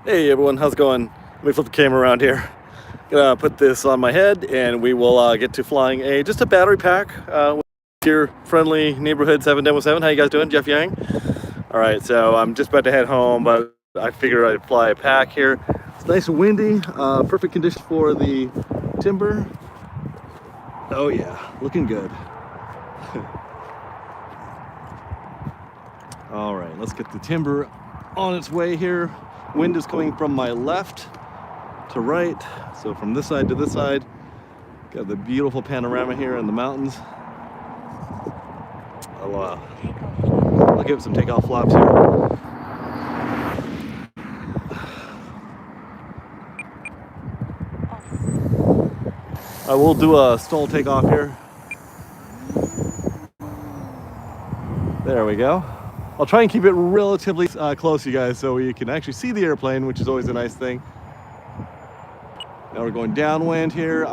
Hey everyone, how's it going? Let me flip the camera around here. Gonna put this on my head and we will get to flying just a battery pack with your friendly neighborhood 7 Demo 7. How you guys doing? Jeff Yang. Alright, so I'm just about to head home, but I figured I'd fly a pack here. It's nice and windy, perfect conditions for the timber. Oh yeah, looking good. Alright, let's get the timber on its way here. Wind is coming from my left to right, so from this side to this side. Got the beautiful panorama here in the mountains. I'll give it some takeoff flaps here. I will do a stall takeoff here. There we go. I'll try and keep it relatively close, you guys, so you can actually see the airplane, which is always a nice thing. Now we're going downwind here.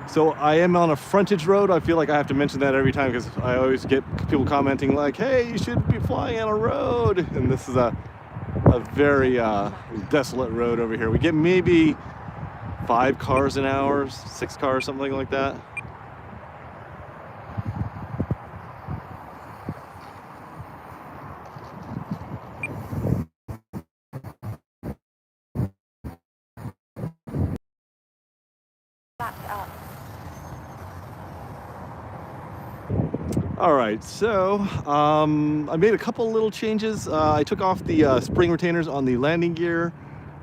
So I am on a frontage road. I feel like I have to mention that every time because I always get people commenting like, hey, you should be flying on a road. And this is a very desolate road over here. We get maybe 5 cars an hour, 6 cars, something like that. All right, so I made a couple little changes. I took off the spring retainers on the landing gear.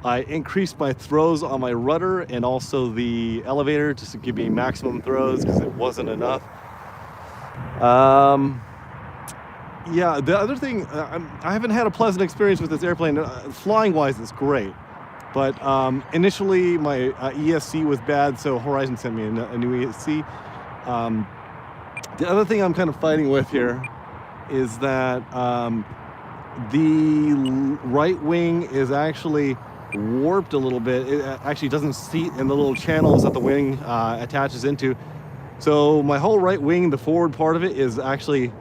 I increased my throws on my rudder and also the elevator just to give me maximum throws because it wasn't enough. Yeah, the other thing, I haven't had a pleasant experience with this airplane. Flying wise, it's great. But initially my ESC was bad, so Horizon sent me a new ESC. The other thing I'm kind of fighting with here is that the right wing is actually warped a little bit. It actually doesn't seat in the little channels that the wing attaches into. So my whole right wing, the forward part of it, is actually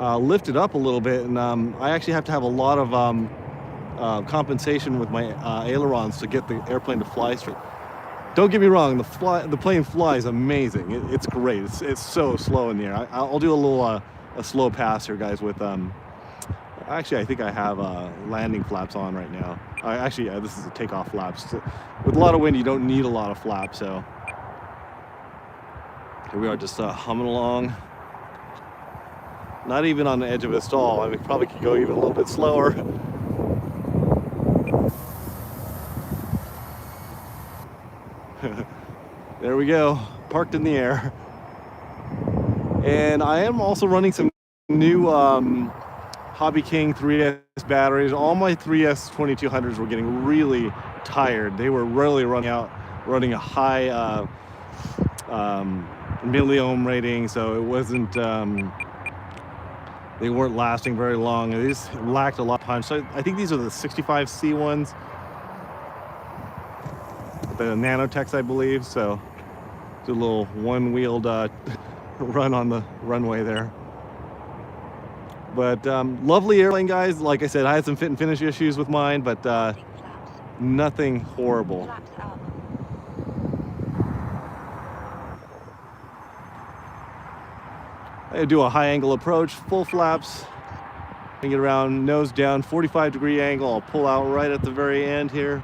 lifted up a little bit, and I actually have to have a lot of compensation with my ailerons to get the airplane to fly straight. Don't get me wrong, the plane flies amazing. It's great. It's so slow in the air. I'll do a little a slow pass here, guys. With actually, I think I have landing flaps on right now. Actually, this is a takeoff flaps. With a lot of wind, you don't need a lot of flaps. So here we are, just humming along. Not even on the edge of a stall. I mean, probably could go even a little bit slower. There we go, parked in the air. And I am also running some new Hobby King 3S batteries. All my 3S 2200s were getting really tired. They were really running a high milliohm rating, so it wasn't, they weren't lasting very long. They just lacked a lot of punch. So I think these are the 65C ones. The Nanotechs, I believe. So do a little one-wheeled run on the runway there. But lovely airplane, guys. Like I said, I had some fit and finish issues with mine, but nothing horrible. I do a high angle approach, full flaps, and get around nose down, 45-degree angle. I'll pull out right at the very end here.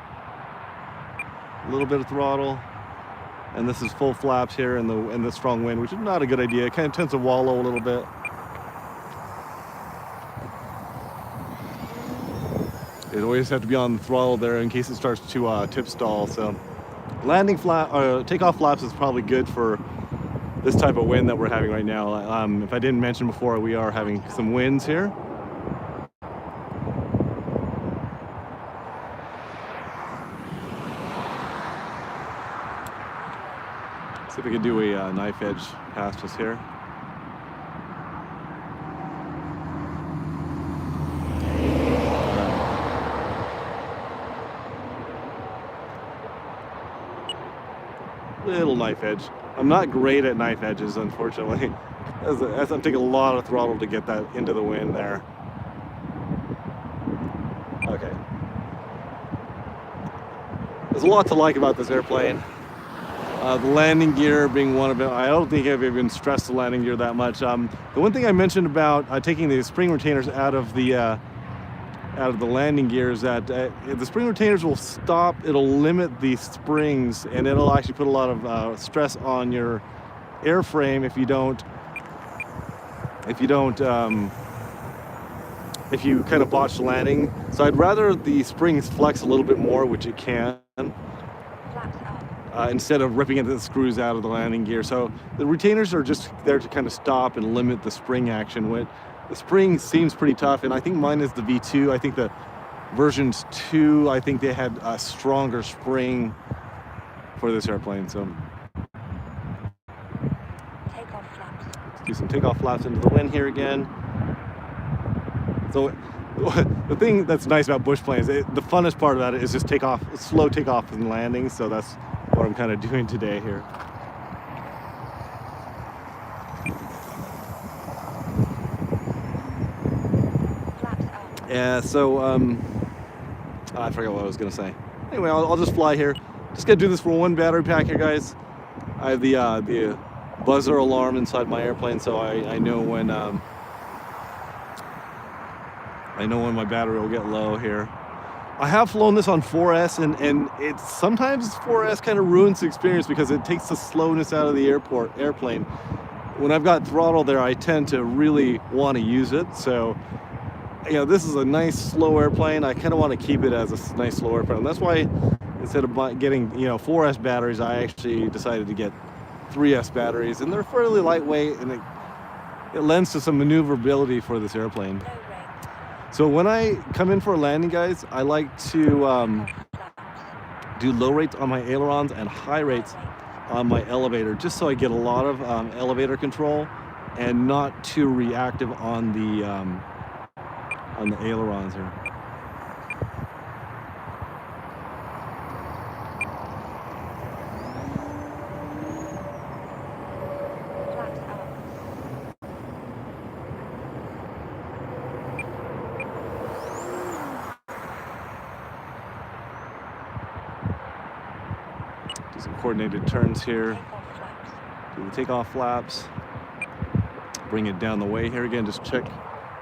A little bit of throttle, and this is full flaps here in the strong wind, which is not a good idea. It kind of tends to wallow a little bit. You always have to be on the throttle there in case it starts to tip stall. So landing takeoff flaps is probably good for this type of wind that we're having right now. If I didn't mention before, we are having some winds here. See if we can do a knife edge pass just here. Little knife edge. I'm not great at knife edges, unfortunately. As I'm taking a lot of throttle to get that into the wind there. Okay. There's a lot to like about this airplane. The landing gear being one of them. I don't think I've even stressed the landing gear that much. The one thing I mentioned about taking the spring retainers out of the landing gear is that the spring retainers will stop. It'll limit the springs, and it'll actually put a lot of stress on your airframe if you kind of botch the landing. So I'd rather the springs flex a little bit more, which it can, instead of ripping the screws out of the landing gear. So the retainers are just there to kind of stop and limit the spring action. The spring seems pretty tough, and I think mine is the V2. I think the versions 2, I think they had a stronger spring for this airplane. So takeoff flaps. Let's do some takeoff flaps into the wind here again. So the thing that's nice about bush planes, the funnest part about it is just slow takeoff and landing. So that's what I'm kind of doing today here. Yeah, so I forgot what I was gonna say. Anyway, I'll just fly here. Just gonna do this for one battery pack here, guys. I have the buzzer alarm inside my airplane, so I know when my battery will get low here. I have flown this on 4S, and it's sometimes 4S kind of ruins the experience because it takes the slowness out of the airplane. When I've got throttle there, I tend to really want to use it. So, this is a nice slow airplane. I kind of want to keep it as a nice slow airplane. And that's why instead of getting 4S batteries, I actually decided to get 3S batteries, and they're fairly lightweight, and it lends to some maneuverability for this airplane. So when I come in for a landing, guys, I like to do low rates on my ailerons and high rates on my elevator, just so I get a lot of elevator control and not too reactive on the ailerons here. Do some coordinated turns here. Do the takeoff flaps. Bring it down the way here again. Just check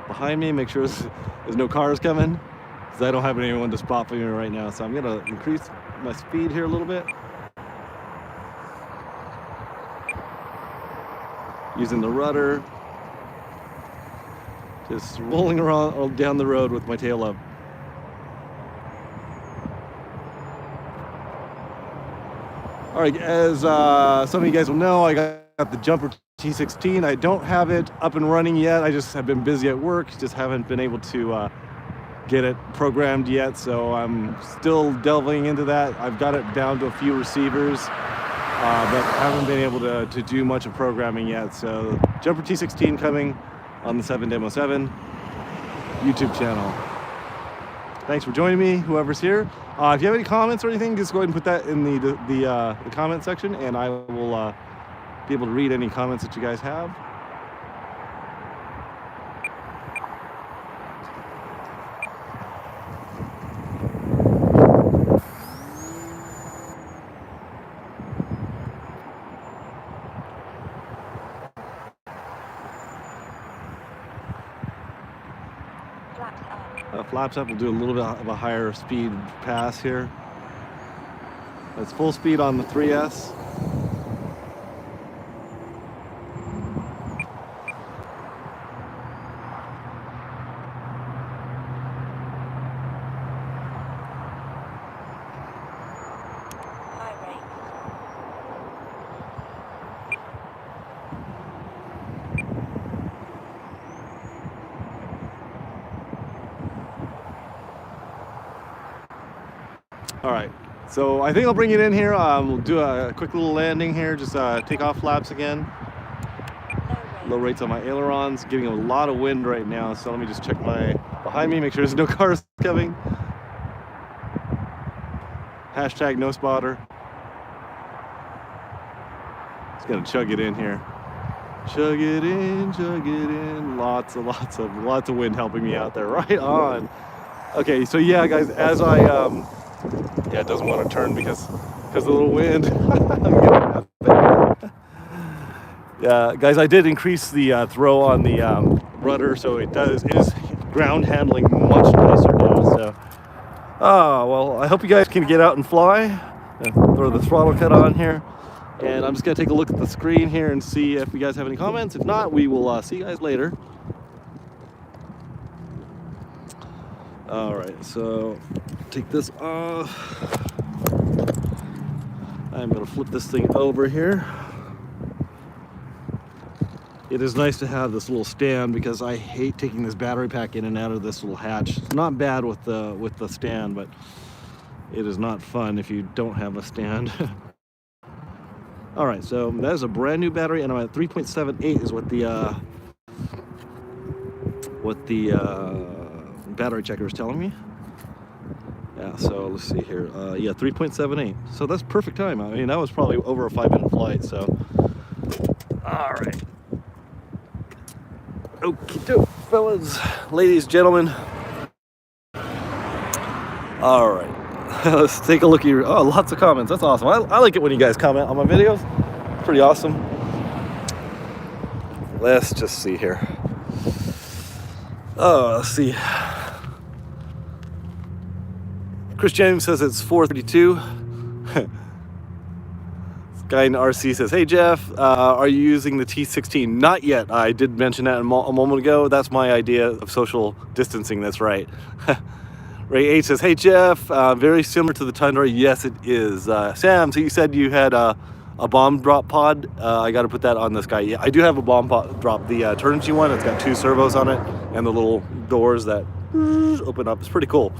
behind me, make sure there's no cars coming, because I don't have anyone to spot for me right now. So I'm gonna increase my speed here a little bit. Using the rudder. Just rolling around down the road with my tail up. All right, as some of you guys will know, I got the Jumper T16. I don't have it up and running yet. I just have been busy at work, just haven't been able to get it programmed yet. So I'm still delving into that. I've got it down to a few receivers, but haven't been able to do much of programming yet. So Jumper T16 coming on the 7Demo7 YouTube channel. Thanks for joining me, whoever's here. If you have any comments or anything, just go ahead and put that in the comment section, and I will be able to read any comments that you guys have. Flaps up, we'll do a little bit of a higher speed pass here. That's full speed on the 3S. All right, so I think I'll bring it in here. We'll do a quick little landing here, just take off flaps again. Low rates on my ailerons, getting a lot of wind right now, so let me just check behind me, make sure there's no cars coming. Hashtag no spotter. Just gonna chug it in here. Chug it in, chug it in. Lots of wind helping me out there, right on. Okay, so yeah, guys, as I Yeah, it doesn't want to turn because of the wind. I'm getting nothing. Yeah, guys, I did increase the throw on the rudder, so it is ground handling much nicer now. So, well, I hope you guys can get out and fly. Throw the throttle cut on here, and I'm just gonna take a look at the screen here and see if you guys have any comments. If not, we will see you guys later. All right, so take this off. I'm gonna flip this thing over here. It is nice to have this little stand because I hate taking this battery pack in and out of this little hatch. It's not bad with the stand, but it is not fun if you don't have a stand. All right, so that is a brand new battery, and I'm at 3.78 is what the battery checker is telling me. Yeah, so let's see here. Yeah, 3.78. So that's perfect time. I mean, that was probably over a 5-minute flight. So, all right. Okie doke, fellas, ladies, gentlemen. All right. Let's take a look at your, lots of comments. That's awesome. I like it when you guys comment on my videos. Pretty awesome. Let's just see here. Let's see. Chris James says it's 4:32. Guy in RC says, hey Jeff, are you using the T16? Not yet. I did mention that a moment ago. That's my idea of social distancing. That's right. Ray H says, hey Jeff, very similar to the Tundra. Yes, it is. Sam, so you said you had a bomb drop pod. I got to put that on this guy. Yeah, I do have a bomb drop, the Turnigy one. It's got 2 servos on it and the little doors that open up. It's pretty cool.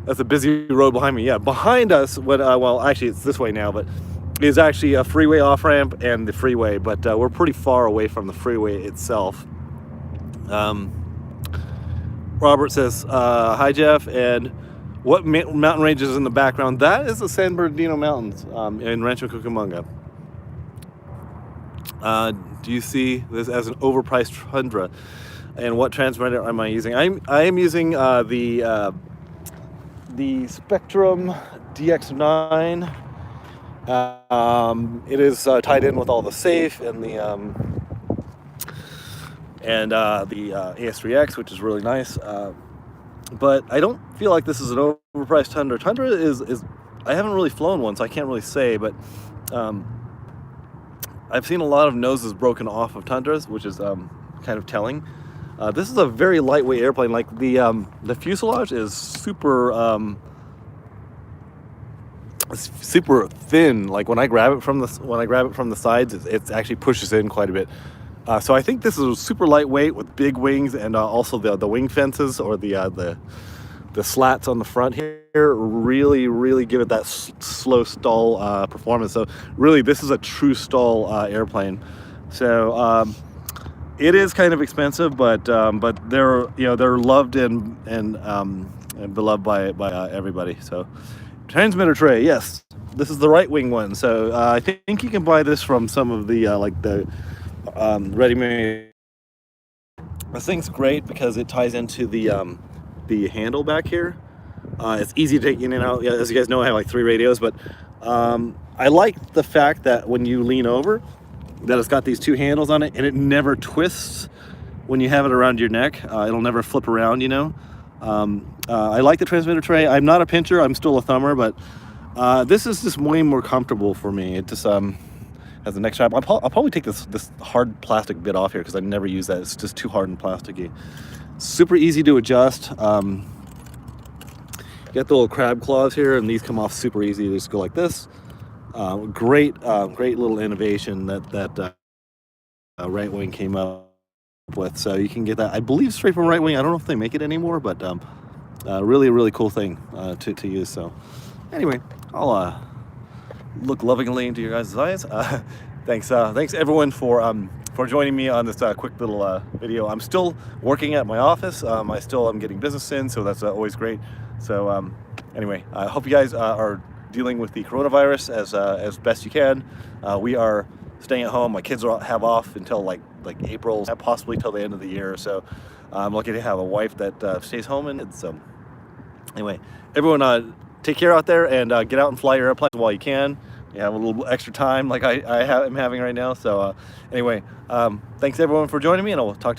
That's a busy road behind me. Yeah, behind us, well, actually it's this way now, but is actually a freeway off-ramp and the freeway, but we're pretty far away from the freeway itself. Robert says, hi Jeff, and what mountain range is in the background? That is the San Bernardino Mountains in Rancho Cucamonga. Do you see this as an overpriced Tundra? And what transmitter am I using? I am using the Spectrum DX9. It is tied in with all the safe and the AS3X, which is really nice. But I don't feel like this is an overpriced Tundra. Tundra is I haven't really flown one, so I can't really say, but I've seen a lot of noses broken off of Tundras, which is kind of telling. This is a very lightweight airplane. Like the fuselage is super super thin. Like when I grab it from the sides, it actually pushes in quite a bit. So I think this is super lightweight with big wings, and also the wing fences or the slats on the front here really give it that slow stall performance. So really, this is a true stall airplane. So it is kind of expensive, but they're loved and beloved by everybody. So transmitter tray, yes, this is the right wing one. So I think you can buy this from some of the ready-made. This thing's great because it ties into the handle back here. It's easy to take in and out. Yeah, as you guys know, I have like 3 radios, but I like the fact that when you lean over, that it's got these 2 handles on it, and it never twists when you have it around your neck. It'll never flip around, you know. I like the transmitter tray. I'm not a pincher, I'm still a thumber, but this is just way more comfortable for me. It just has the neck strap. I'll probably take this hard plastic bit off here because I never use that. It's just too hard and plasticky. Super easy to adjust. You got the little crab claws here, and these come off super easy. They just go like this. Great little innovation that Right Wing came up with. So you can get that, I believe, straight from Right Wing. I don't know if they make it anymore, but really cool thing to use. So anyway, I'll look lovingly into your guys' eyes. Thanks everyone for joining me on this quick little video. I'm still working at my office. I still am getting business in, so that's always great. So anyway, I hope you guys are dealing with the coronavirus as best you can. We are staying at home. My kids have off until like April, possibly till the end of the year. So I'm lucky to have a wife that stays home, and so anyway, everyone take care out there and get out and fly your airplanes while you can. You have a little extra time like I'm having right now. So anyway, thanks everyone for joining me, and I'll talk to you